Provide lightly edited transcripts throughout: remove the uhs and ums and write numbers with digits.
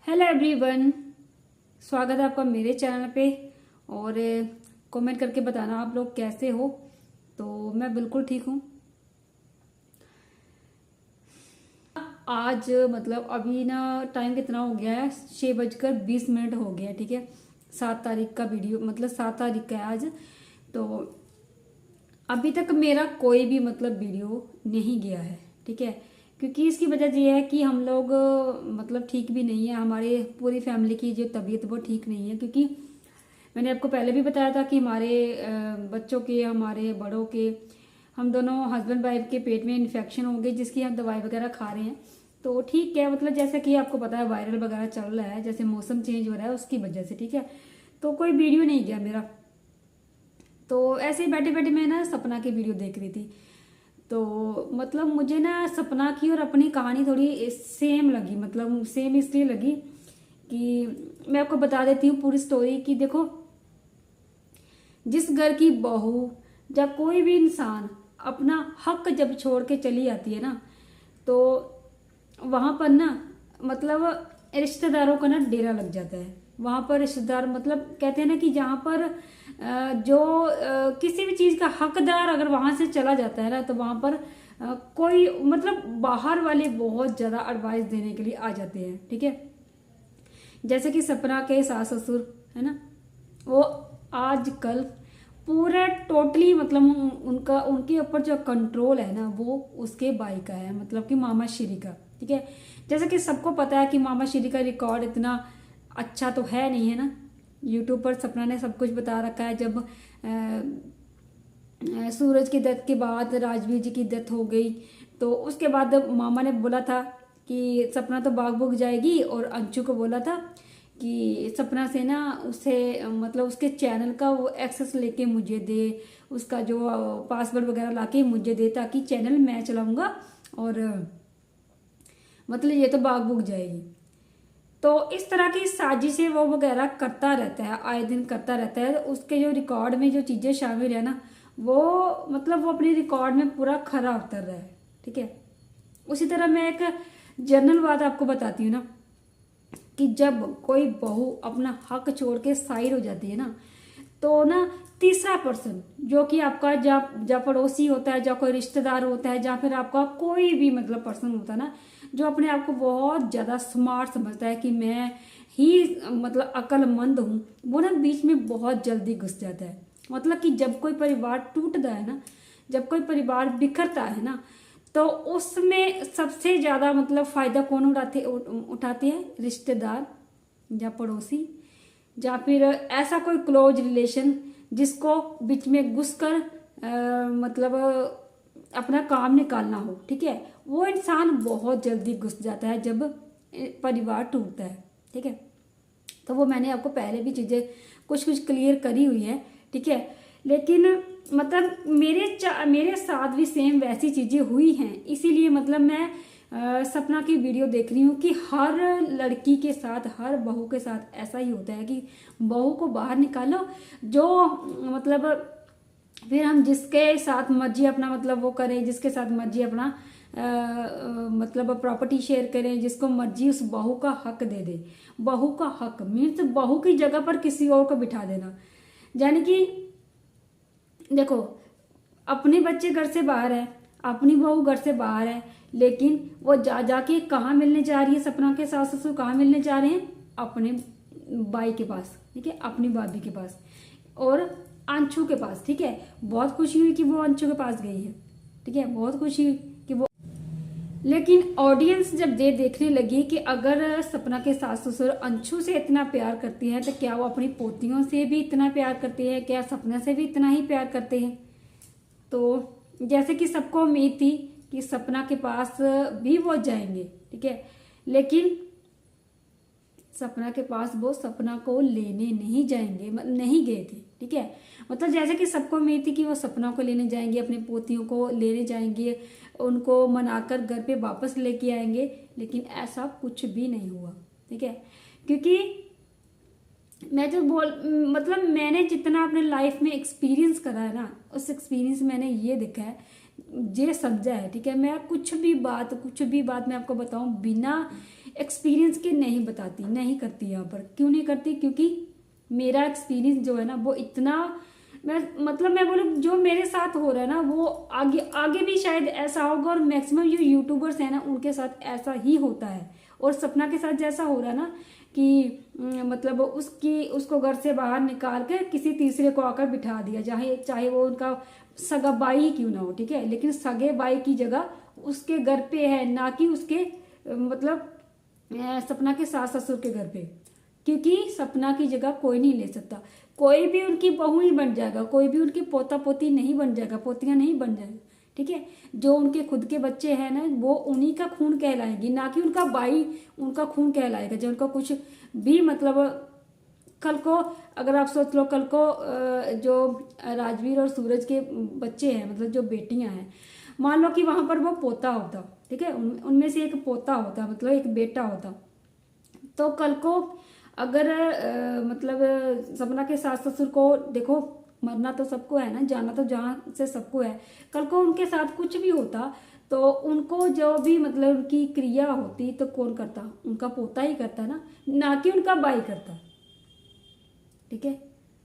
Hello everyone, स्वागत है आपका मेरे चैनल पे। और कमेंट करके बताना आप लोग कैसे हो। तो मैं बिल्कुल ठीक हूँ। आज मतलब अभी ना टाइम कितना हो गया है, 6:20 हो गया है। ठीक है, 7 तारीख का वीडियो, मतलब 7 तारीख का है आज। तो अभी तक मेरा कोई भी मतलब वीडियो नहीं गया है। ठीक है, क्योंकि इसकी वजह ये है कि हम लोग मतलब ठीक भी नहीं है। हमारे पूरी फैमिली की जो तबीयत वो ठीक नहीं है, क्योंकि मैंने आपको पहले भी बताया था कि हमारे बच्चों के, हमारे बड़ों के, हम दोनों हस्बैंड वाइफ के पेट में इन्फेक्शन हो गई, जिसकी हम दवाई वगैरह खा रहे हैं। तो ठीक है, मतलब जैसे कि आपको पता है वायरल वगैरह चल रहा है, जैसे मौसम चेंज हो रहा है उसकी वजह से। ठीक है, तो कोई वीडियो नहीं गया मेरा। तो ऐसे ही बैठे बैठे मैं ना सपना की वीडियो देख रही थी। तो मतलब मुझे ना सपना की और अपनी कहानी थोड़ी सेम लगी। मतलब सेम इसलिए लगी कि मैं आपको बता देती हूँ पूरी स्टोरी। कि देखो, जिस घर की बहू या कोई भी इंसान अपना हक जब छोड़ के चली जाती है ना, तो वहां पर ना मतलब रिश्तेदारों का ना डेरा लग जाता है। वहां पर रिश्तेदार, मतलब कहते हैं ना कि जहां पर जो किसी भी चीज का हकदार अगर वहां से चला जाता है ना, तो वहां पर कोई मतलब बाहर वाले बहुत ज्यादा एडवाइस देने के लिए आ जाते हैं। ठीक है, जैसे कि सपना के सास ससुर है ना, वो आजकल पूरा टोटली मतलब उनका उनके ऊपर जो कंट्रोल है ना, वो उसके भाई का है, मतलब कि मामा श्री का। ठीक है, जैसे कि सबको पता है कि मामा श्री का रिकॉर्ड इतना अच्छा तो है नहीं, है ना। यूट्यूब पर सपना ने सब कुछ बता रखा है। जब सूरज की डेथ के बाद राजवीर जी की डेथ हो गई, तो उसके बाद मामा ने बोला था कि सपना तो भाग भूग जाएगी, और अंशु को बोला था कि सपना से ना उसे मतलब उसके चैनल का वो एक्सेस लेके मुझे दे, उसका जो पासवर्ड वगैरह लाके मुझे दे, ताकि चैनल मैं चलाऊंगा और मतलब ये तो भाग भूग जाएगी। तो इस तरह की साजिशें वो वगैरह करता रहता है, आए दिन करता रहता है। तो उसके जो रिकॉर्ड में जो चीजें शामिल है ना, वो मतलब वो अपने रिकॉर्ड में पूरा खरा उतर रहा है। ठीक है, उसी तरह मैं एक जनरल बात आपको बताती हूँ ना, कि जब कोई बहू अपना हक छोड़ के साइड हो जाती है ना, तो ना तीसरा पर्सन जो कि आपका जा पड़ोसी होता है, या कोई रिश्तेदार होता है, या फिर आपका कोई भी मतलब पर्सन होता है ना, जो अपने आप को बहुत ज्यादा स्मार्ट समझता है कि मैं ही मतलब अक्लमंद हूँ, वो ना बीच में बहुत जल्दी घुस जाता है। मतलब कि जब कोई परिवार टूटता है ना, जब कोई परिवार बिखरता है ना, तो उसमें सबसे ज्यादा मतलब फायदा कौन उठाते हैं? रिश्तेदार या पड़ोसी, या फिर ऐसा कोई क्लोज रिलेशन जिसको बीच में घुसकर मतलब अपना काम निकालना हो। ठीक है, वो इंसान बहुत जल्दी घुस जाता है जब परिवार टूटता है। ठीक है, तो वो मैंने आपको पहले भी चीजें कुछ कुछ क्लियर करी हुई है। ठीक है, लेकिन मतलब मेरे साथ भी सेम वैसी चीजें हुई हैं, इसीलिए मतलब मैं सपना की वीडियो देख रही हूँ कि हर लड़की के साथ, हर बहू के साथ ऐसा ही होता है कि बहू को बाहर निकालो, जो मतलब फिर हम जिसके साथ मर्जी अपना मतलब वो करें, जिसके साथ मर्जी अपना मतलब प्रॉपर्टी शेयर करें, जिसको मर्जी उस बहू का हक दे दे। बहू का हक मीन्स बहू की जगह पर किसी और को बिठा देना। यानी कि देखो, अपने बच्चे घर से बाहर है, अपनी बहू घर से बाहर है, लेकिन वो जाके कहाँ मिलने जा रही है? सपना के सास ससुर कहाँ मिलने जा रहे हैं? अपने भाई के पास। ठीक है, अपनी भाभी के पास और अंशु के पास। ठीक है, बहुत खुशी हुई कि वो अंशु के पास गई है। ठीक है, बहुत खुशी हुई कि वो, लेकिन ऑडियंस जब देखने लगी कि अगर सपना के सास ससुर अंशु से इतना प्यार करती है, तो क्या वो अपनी पोतियों से भी इतना प्यार करती है? क्या सपना से भी इतना ही प्यार करते हैं? तो जैसे कि सबको उम्मीद थी कि सपना के पास भी वो जाएंगे। ठीक है, लेकिन सपना के पास वो सपना को लेने नहीं जाएंगे, नहीं गए थे। ठीक है, मतलब जैसे कि सबको उम्मीद थी कि वो सपना को लेने जाएंगे, अपनी पोतियों को लेने जाएंगे, उनको मनाकर घर पे वापस लेके आएंगे, लेकिन ऐसा कुछ भी नहीं हुआ। ठीक है, क्योंकि मैं जो मतलब मैंने जितना अपने लाइफ में एक्सपीरियंस करा है ना, उस एक्सपीरियंस मैंने ये देखा है, ये समझा है। ठीक है, मैं कुछ भी बात मैं आपको बताऊं बिना एक्सपीरियंस के नहीं बताती, नहीं करती यहाँ पर। क्यों नहीं करती? क्योंकि मेरा एक्सपीरियंस जो है ना वो इतना, मैं बोलूँ जो मेरे साथ हो रहा है ना वो आगे आगे भी शायद ऐसा होगा, और मैक्सिमम जो यूट्यूबर्स हैं ना उनके साथ ऐसा ही होता है। और सपना के साथ जैसा हो रहा है ना कि मतलब उसको घर से बाहर निकाल के किसी तीसरे को आकर बिठा दिया, चाहे वो उनका सगा भाई क्यों ना हो, ठीक है, लेकिन सगे भाई की जगह उसके घर पे है, ना कि उसके सपना के सास ससुर के घर पे। क्योंकि सपना की जगह कोई नहीं ले सकता, कोई भी उनकी बहू ही बन जाएगा, कोई भी उनकी पोता पोती नहीं बन जाएगा, पोतियां नहीं बन जाएगी, ठीक है। जो उनके खुद के बच्चे हैं ना वो उन्हीं का खून कहलाएंगी, ना कि उनका भाई उनका खून कहलाएगा। जो उनका कुछ भी कल को अगर आप सोच लो, कल को जो राजवीर और सूरज के बच्चे हैं, जो बेटियां हैं, मान लो कि वहां पर वो पोता होता, ठीक है, उनमें से एक पोता होता, एक बेटा होता, तो कल को अगर सपना के सास ससुर को, देखो मरना तो सबको है ना, जाना तो जहाँ से सबको है, कल को उनके साथ कुछ भी होता तो उनको जो भी उनकी क्रिया होती तो कौन करता? उनका पोता ही करता ना कि उनका भाई करता, ठीक है,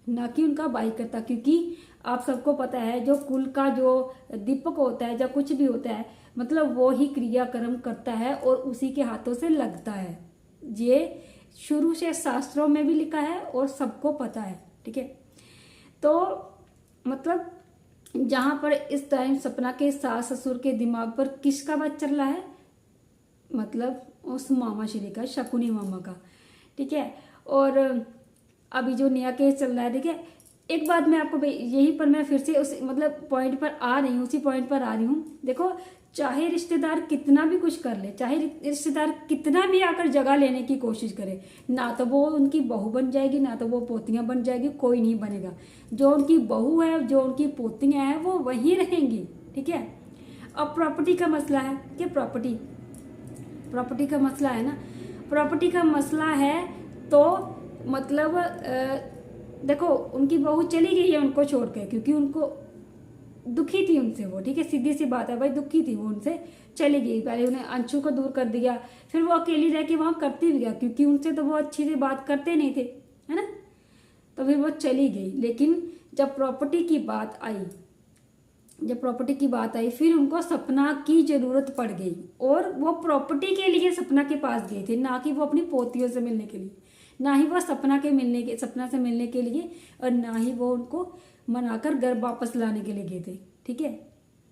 ना कि उनका भाई करता। क्योंकि आप सबको पता है जो कुल का जो दीपक होता है, या कुछ भी होता है, वो ही क्रियाक्रम करता है और उसी के हाथों से लगता है। ये शुरू से शास्त्रों में भी लिखा है और सबको पता है, ठीक है। तो जहां पर इस टाइम सपना के सास ससुर के दिमाग पर किसका बात चल रहा है? उस मामा श्री का, शकुनी मामा का, ठीक है। और अभी जो नया केस चल रहा है, ठीक है, एक बात मैं आपको यही पर मैं फिर से उस पॉइंट पर आ रही हूँ, उसी पॉइंट पर आ रही हूँ। देखो, चाहे रिश्तेदार कितना भी कुछ कर ले, चाहे रिश्तेदार कितना भी आकर जगह लेने की कोशिश करे, ना तो वो उनकी बहू बन जाएगी, ना तो वो पोतियां बन जाएगी, कोई नहीं बनेगा। जो उनकी बहू है, जो उनकी पोतियां हैं, वो वहीं रहेंगी, ठीक है। अब प्रॉपर्टी का मसला है कि प्रॉपर्टी का मसला है ना, प्रॉपर्टी का मसला है तो देखो उनकी बहू चली गई है उनको छोड़ के, क्योंकि उनको दुखी थी उनसे वो, ठीक है, सीधी सी बात है भाई, दुखी थी वो उनसे, चली गई। पहले उन्हें अंशु को दूर कर दिया, फिर वो अकेली रह के वहां करती भी गया, क्योंकि उनसे तो वो अच्छी से बात करते नहीं थे, है ना, तो फिर वो चली गई। लेकिन जब प्रॉपर्टी की बात आई, फिर उनको सपना की जरूरत पड़ गई, और वो प्रॉपर्टी के लिए सपना के पास गए थे, ना कि वो अपनी पोतियों से मिलने के लिए, ना ही वो सपना से मिलने के लिए, और ना ही वो उनको मनाकर घर वापस लाने के लिए गए थे, ठीक है।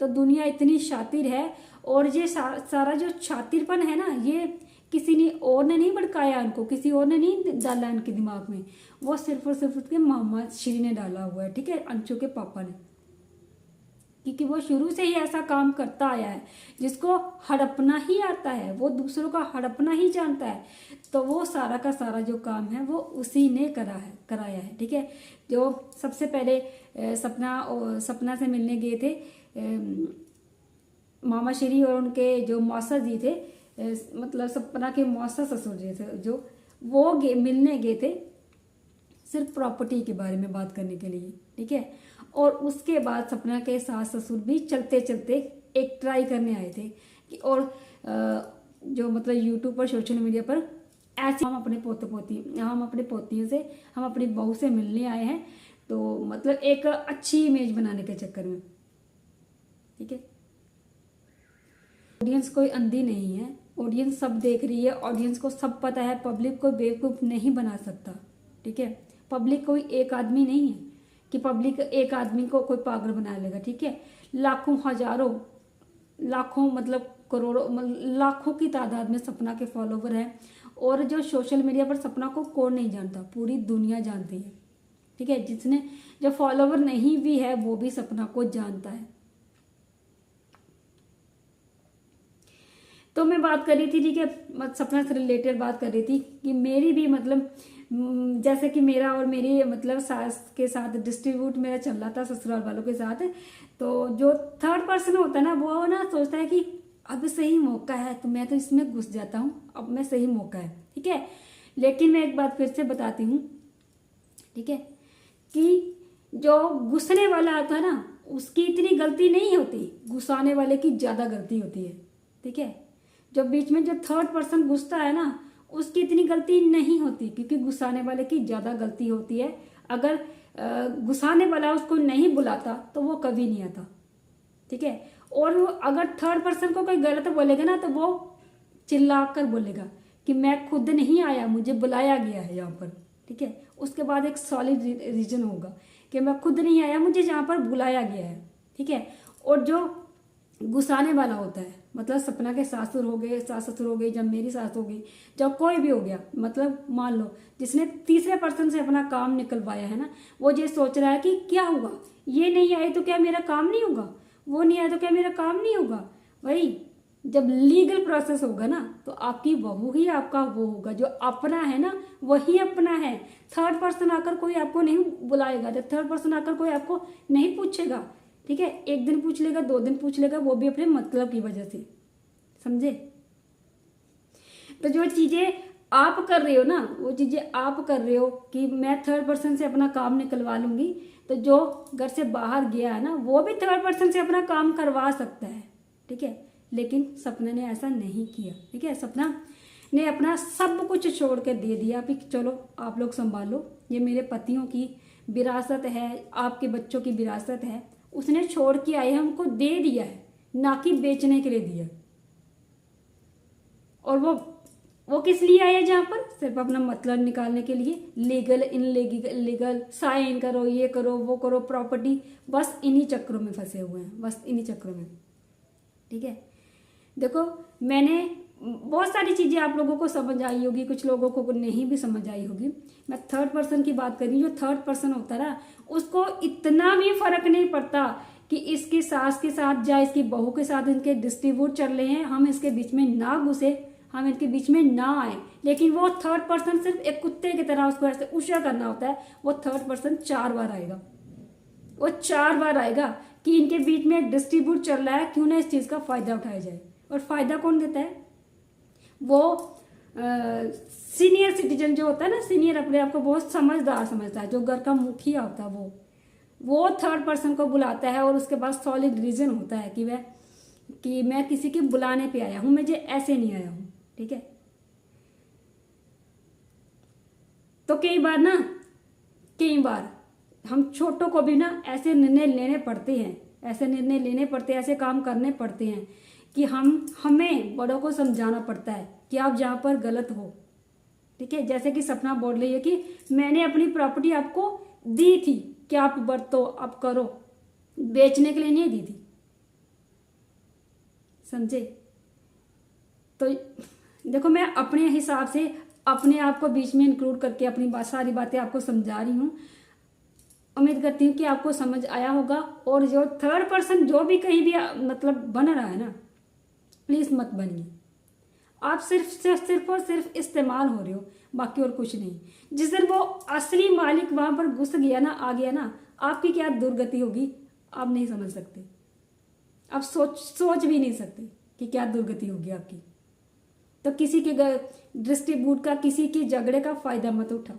तो दुनिया इतनी शातिर है, और ये सारा जो शातिरपन है ना, ये किसी ने और ने नहीं भड़काया उनको, किसी और ने नहीं डाला उनके दिमाग में, वो सिर्फ और सिर्फ उसके मामा श्री ने डाला हुआ है, ठीक है, अंशु के पापा ने। क्योंकि वो शुरू से ही ऐसा काम करता आया है, जिसको हड़पना ही आता है, वो दूसरों का हड़पना ही जानता है, तो वो सारा का सारा जो काम है वो उसी ने कराया है, ठीक है। जो सबसे पहले सपना से मिलने गए थे मामा श्री, और उनके जो मौसा जी थे, सपना के मौसा ससुर जी थे, जो वो मिलने गए थे सिर्फ प्रॉपर्टी के बारे में बात करने के लिए, ठीक है। और उसके बाद सपना के सास ससुर भी चलते चलते एक ट्राई करने आए थे कि, और जो यूट्यूब पर, सोशल मीडिया पर ऐसे हम अपने पोतियों से, हम अपनी बहू से मिलने आए हैं, तो एक अच्छी इमेज बनाने के चक्कर में, ठीक है। ऑडियंस कोई अंधी नहीं है, ऑडियंस सब देख रही है, ऑडियंस को सब पता है, पब्लिक को बेवकूफ नहीं बना सकता, ठीक है। पब्लिक कोई एक आदमी नहीं है कि पब्लिक एक आदमी को कोई पागल बना लेगा, ठीक है। लाखों, हजारों, लाखों, करोड़ों, लाखों की तादाद में सपना के फॉलोवर हैं, और जो सोशल मीडिया पर सपना को कौन नहीं जानता, पूरी दुनिया जानती है, ठीक है। जिसने जो फॉलोवर नहीं भी है वो भी सपना को जानता है। तो मैं बात कर रही थी, ठीक है, सपना से रिलेटेड बात कर रही थी कि मेरी भी जैसे कि मेरा और मेरी सास के साथ डिस्ट्रीब्यूट मेरा चल रहा था ससुराल वालों के साथ, तो जो थर्ड पर्सन होता है ना, वो ना सोचता है कि अब सही मौका है, तो मैं तो इसमें घुस जाता हूँ, अब मैं सही मौका है, ठीक है। लेकिन मैं एक बात फिर से बताती हूँ, ठीक है, कि जो घुसने वाला आता है ना, उसकी इतनी गलती नहीं होती, घुसाने वाले की ज्यादा गलती होती है, ठीक है। जो बीच में जो थर्ड पर्सन घुसता है ना, उसकी इतनी गलती नहीं होती, क्योंकि घुसाने वाले की ज्यादा गलती होती है। अगर घुसाने वाला उसको नहीं बुलाता तो वो कभी नहीं आता, ठीक है। और अगर थर्ड पर्सन को कोई गलत बोलेगा ना, तो वो चिल्ला कर बोलेगा कि मैं खुद नहीं आया, मुझे बुलाया गया है यहाँ पर, ठीक है। उसके बाद एक सॉलिड रीजन होगा कि मैं खुद नहीं आया, मुझे यहाँ पर बुलाया गया है, ठीक है। और जो गुस्साने वाला होता है, मतलब सपना के सास ससुर हो गए, जब मेरी सास हो गई, जब कोई भी हो गया, मतलब मान लो जिसने तीसरे पर्सन से अपना काम निकलवाया है ना, वो ये सोच रहा है कि क्या होगा, ये नहीं आए तो क्या मेरा काम नहीं होगा, वो नहीं आए तो क्या मेरा काम नहीं होगा। वही जब लीगल प्रोसेस होगा ना, तो आपकी बहू ही आपका वो होगा, जो अपना है ना वही अपना है। थर्ड पर्सन आकर कोई आपको नहीं बुलाएगा, जब थर्ड पर्सन आकर कोई आपको नहीं पूछेगा, ठीक है। एक दिन पूछ लेगा, 2 दिन पूछ लेगा, वो भी अपने मतलब की वजह से, समझे। तो जो चीजें आप कर रहे हो ना, वो चीजें आप कर रहे हो कि मैं थर्ड पर्सन से अपना काम निकलवा लूंगी, तो जो घर से बाहर गया है ना, वो भी थर्ड पर्सन से अपना काम करवा सकता है, ठीक है। लेकिन सपना ने ऐसा नहीं किया, ठीक है। सपना ने अपना सब कुछ छोड़ कर दे दिया कि चलो आप लोग संभालो, ये मेरे पतियों की विरासत है, आपके बच्चों की विरासत है, उसने छोड़ के आए, हमको दे दिया है, ना कि बेचने के लिए दिया। और वो किस लिए आया, जहां पर सिर्फ अपना मतलब निकालने के लिए, लीगल लीगल साइन करो, ये करो, वो करो, प्रॉपर्टी, बस इन्हीं चक्रों में फंसे हुए हैं, बस इन्हीं चक्रों में, ठीक है। देखो मैंने बहुत सारी चीजें आप लोगों को समझ आई होगी, कुछ लोगों को नहीं भी समझ आई होगी। मैं थर्ड पर्सन की बात कर रही हूँ। जो थर्ड पर्सन होता है ना, उसको इतना भी फर्क नहीं पड़ता कि इसकी सास के साथ या इसकी बहू के साथ इनके डिस्ट्रीब्यूट चल रहे हैं, हम इसके बीच में ना घुसे, हम इनके बीच में ना आए। लेकिन वो थर्ड पर्सन सिर्फ एक कुत्ते की तरह उसको ऐसे उषा करना होता है। वो थर्ड पर्सन 4 बार आएगा, वो 4 बार आएगा कि इनके बीच में डिस्ट्रीब्यूट चल रहा है, क्यों ना इस चीज का फायदा उठाया जाए। और फायदा कौन देता है? वो सीनियर सिटीजन जो होता है ना, सीनियर अपने आप को बहुत समझदार समझता है, जो घर का मुखिया होता है, वो थर्ड पर्सन को बुलाता है। और उसके बाद सॉलिड रीजन होता है कि मैं किसी के बुलाने पे आया हूं, मुझे ऐसे नहीं आया हूं, ठीक है। तो कई बार हम छोटों को भी ना ऐसे निर्णय लेने पड़ते हैं, ऐसे काम करने पड़ते हैं कि हमें बड़ों को समझाना पड़ता है कि आप जहां पर गलत हो, ठीक है। जैसे कि सपना बोल रही है कि मैंने अपनी प्रॉपर्टी आपको दी थी कि आप बरतो, आप करो, बेचने के लिए नहीं दी थी, समझे। तो देखो मैं अपने हिसाब से अपने आप को बीच में इंक्लूड करके अपनी सारी बातें आपको समझा रही हूँ। उम्मीद करती हूँ कि आपको समझ आया होगा। और जो थर्ड पर्सन जो भी कहीं भी मतलब बन रहा है ना, प्लीज मत बनिए। आप सिर्फ और सिर्फ इस्तेमाल हो रहे हो, बाकी और कुछ नहीं। जिस दिन वो असली मालिक वहां पर घुस गया ना, आ गया ना, आपकी क्या दुर्गति होगी आप नहीं समझ सकते। आप सोच भी नहीं सकते कि क्या दुर्गति होगी आपकी। तो किसी के डिस्ट्रीब्यूट का, किसी के झगड़े का फायदा मत उठाओ,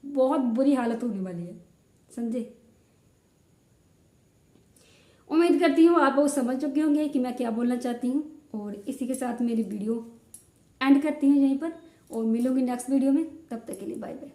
बहुत बुरी हालत होने वाली है, समझे। उम्मीद करती हूँ आप वो समझ चुके होंगे कि मैं क्या बोलना चाहती हूँ। और इसी के साथ मेरी वीडियो एंड करती हूँ यहीं पर, और मिलूंगी नेक्स्ट वीडियो में। तब तक के लिए बाय बाय।